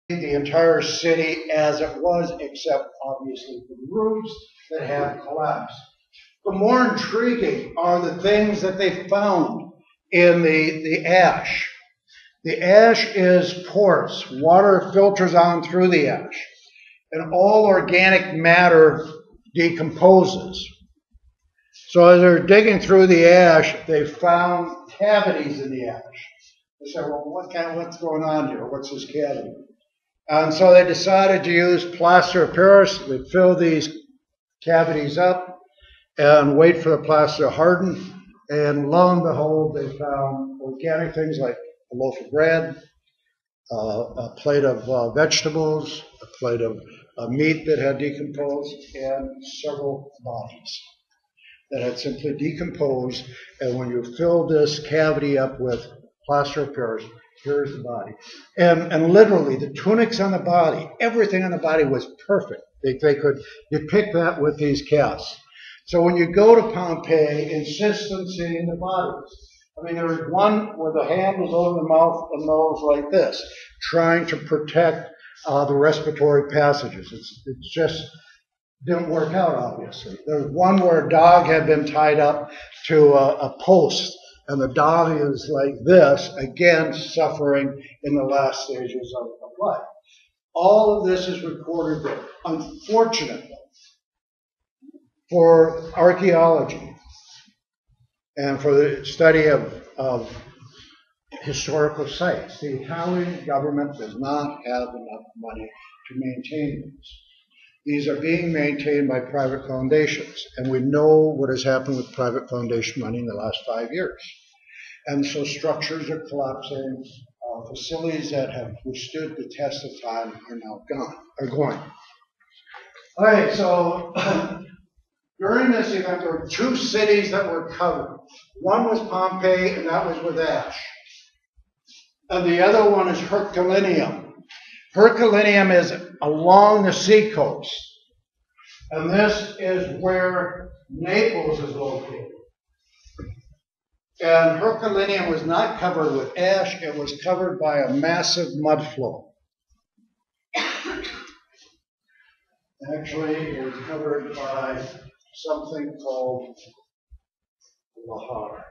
the entire city as it was, except obviously the roofs that had collapsed. But more intriguing are the things that they found in the ash. The ash is porous. Water filters on through the ash, and all organic matter decomposes. So as they're digging through the ash, they found cavities in the ash. They said, well, what's going on here? What's this cavity? And so they decided to use plaster of Paris. They fill these cavities up and wait for the plaster to harden. And lo and behold, they found organic things like a loaf of bread, a plate of vegetables, a plate of meat that had decomposed, and several bodies that had simply decomposed. And when you fill this cavity up with plaster of Paris, here's the body. And literally, the tunics on the body, everything on the body was perfect. They could depict that with these casts. So when you go to Pompeii, insist on seeing the bodies. I mean, there was one where the hand was over the mouth and nose like this, trying to protect the respiratory passages. It just didn't work out, obviously. There was one where a dog had been tied up to a post, and the dog is like this, again, suffering in the last stages of life. All of this is recorded there. Unfortunately, for archaeology and for the study of historical sites, the Italian government does not have enough money to maintain these. These are being maintained by private foundations, and we know what has happened with private foundation money in the last 5 years. And so structures are collapsing. Facilities that have withstood the test of time are now going. All right, so during this event, there were 2 cities that were covered. One was Pompeii, and that was with ash. And the other one is Herculaneum. Herculaneum is along the seacoast. And this is where Naples is located. And Herculaneum was not covered with ash, it was covered by a massive mud flow. Actually, it was covered by something called lahar.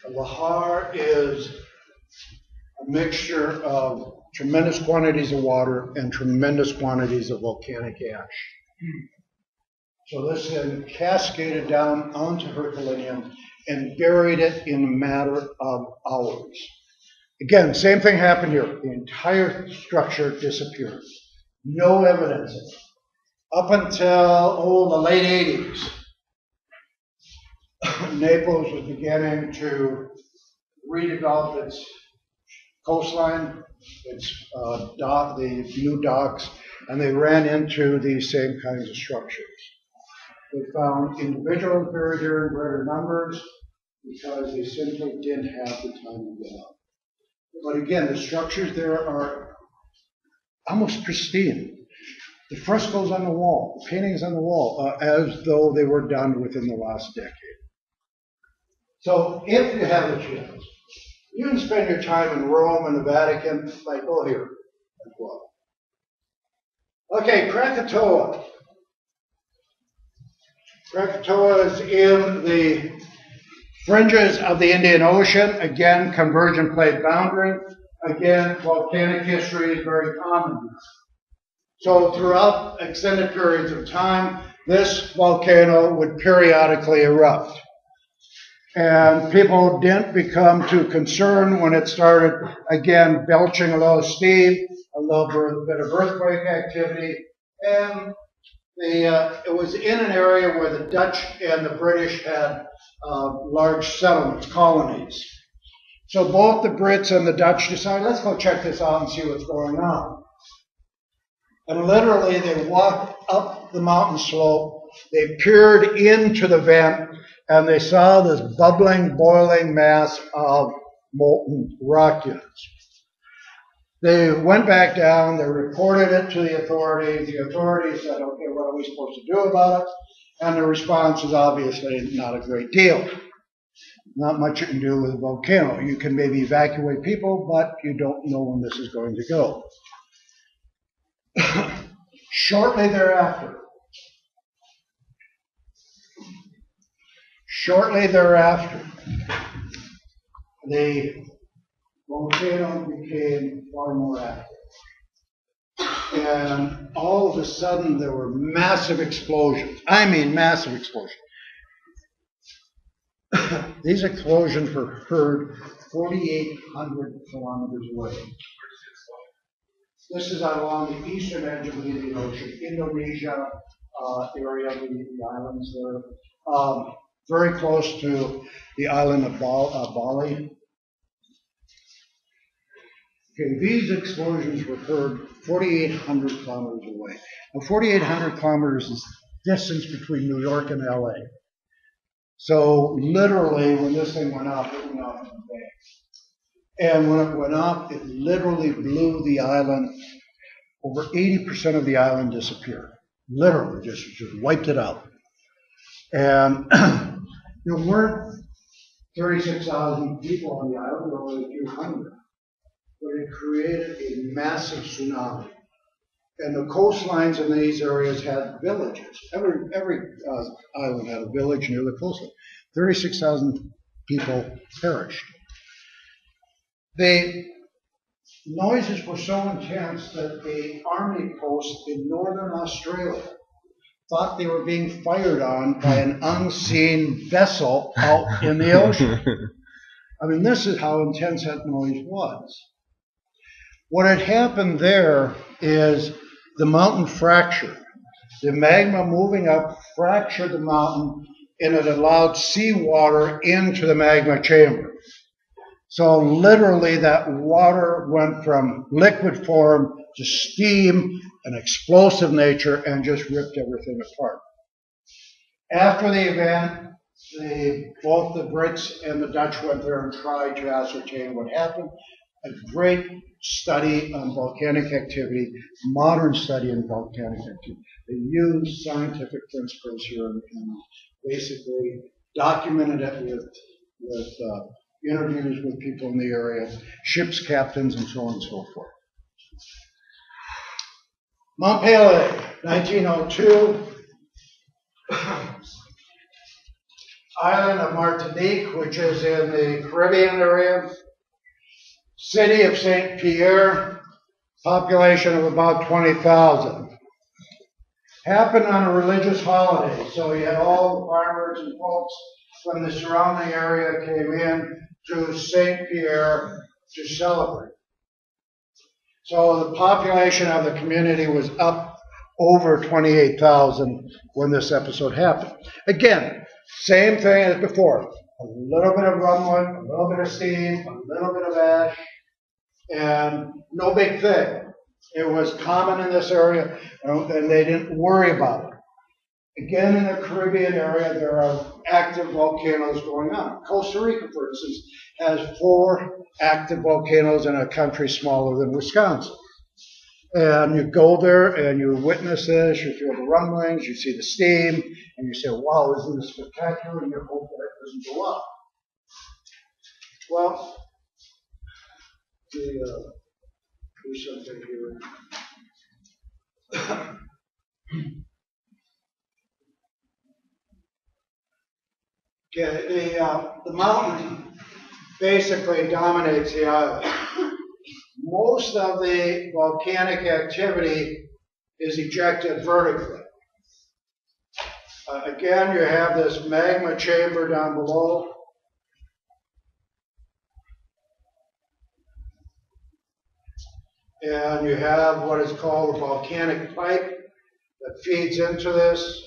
Lahar is a mixture of tremendous quantities of water and tremendous quantities of volcanic ash. So this then cascaded down onto Herculaneum and buried it in a matter of hours. Again, same thing happened here. The entire structure disappeared. No evidence of it. Up until, the late 80s, Naples was beginning to redevelop its coastline, the new docks, and they ran into these same kinds of structures. They found individuals buried here in greater numbers because they simply didn't have the time to get up. But again, the structures there are almost pristine. The frescoes on the wall, the paintings on the wall, as though they were done within the last decade. So if you have a chance, you can spend your time in Rome and the Vatican, like, go here as well. Okay, Krakatoa. Krakatoa is in the fringes of the Indian Ocean. Again, convergent plate boundary. Again, volcanic history is very common. So throughout extended periods of time, this volcano would periodically erupt. And people didn't become too concerned when it started, again, belching a little steam, a little bit of earthquake activity, and it was in an area where the Dutch and the British had large settlements, colonies. So both the Brits and the Dutch decided, let's go check this out and see what's going on. And literally, they walked up the mountain slope, they peered into the vent, and they saw this bubbling, boiling mass of molten rock units. They went back down, they reported it to the authorities. The authorities said, okay, what are we supposed to do about it? And the response is obviously not a great deal. not much you can do with a volcano. You can maybe evacuate people, but you don't know when this is going to go. Shortly thereafter, the volcano became far more active. And all of a sudden, there were massive explosions. I mean, massive explosions. These explosions were heard 4,800 kilometers away. This is along the eastern edge of the Indian Ocean, Indonesia area, the islands there, very close to the island of Bali. Okay, these explosions were heard 4,800 kilometers away. Now, 4,800 kilometers is the distance between New York and LA. So literally, when this thing went off, it went off in a bang. And when it went off, it literally blew the island. Over 80% of the island disappeared. Literally, just wiped it out. And there weren't 36,000 people on the island, there were only a few hundred. But it created a massive tsunami. And the coastlines in these areas had villages. Every island had a village near the coastline. 36,000 people perished. The noises were so intense that the army post in northern Australia thought they were being fired on by an unseen vessel out in the ocean. I mean, this is how intense that noise was. What had happened there is the mountain fractured. The magma moving up fractured the mountain, and it allowed seawater into the magma chamber. So literally that water went from liquid form to steam, an explosive nature, and just ripped everything apart. After the event, both the Brits and the Dutch went there and tried to ascertain what happened. A great study on volcanic activity, modern study on volcanic activity. They used scientific principles here and basically documented it with interviews with people in the area, ship's captains, and so on and so forth. Mount Pelee, 1902. Island of Martinique, which is in the Caribbean area. City of St. Pierre, population of about 20,000. Happened on a religious holiday, so you had all the farmers and folks from the surrounding area came in to St. Pierre to celebrate. So the population of the community was up over 28,000 when this episode happened. Again, same thing as before. A little bit of rumbling, a little bit of steam, a little bit of ash, and no big thing. It was common in this area, and they didn't worry about it. Again, in the Caribbean area, there are active volcanoes going on. Costa Rica, for instance, has 4 active volcanoes in a country smaller than Wisconsin. And you go there and you witness this, you feel the rumblings, you see the steam, and you say, wow, isn't this spectacular? And you hope that it doesn't go up. Well, do something here. Okay, the mountain basically dominates the island. Most of the volcanic activity is ejected vertically. Again, you have this magma chamber down below. And you have what is called a volcanic pipe that feeds into this.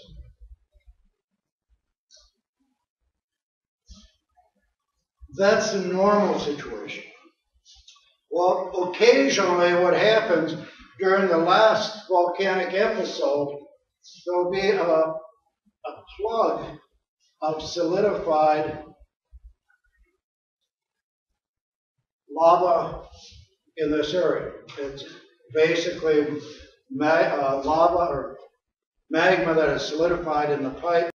That's the normal situation. Well, occasionally what happens during the last volcanic episode, there'll be a plug of solidified lava in this area. It's basically lava or magma that is solidified in the pipe.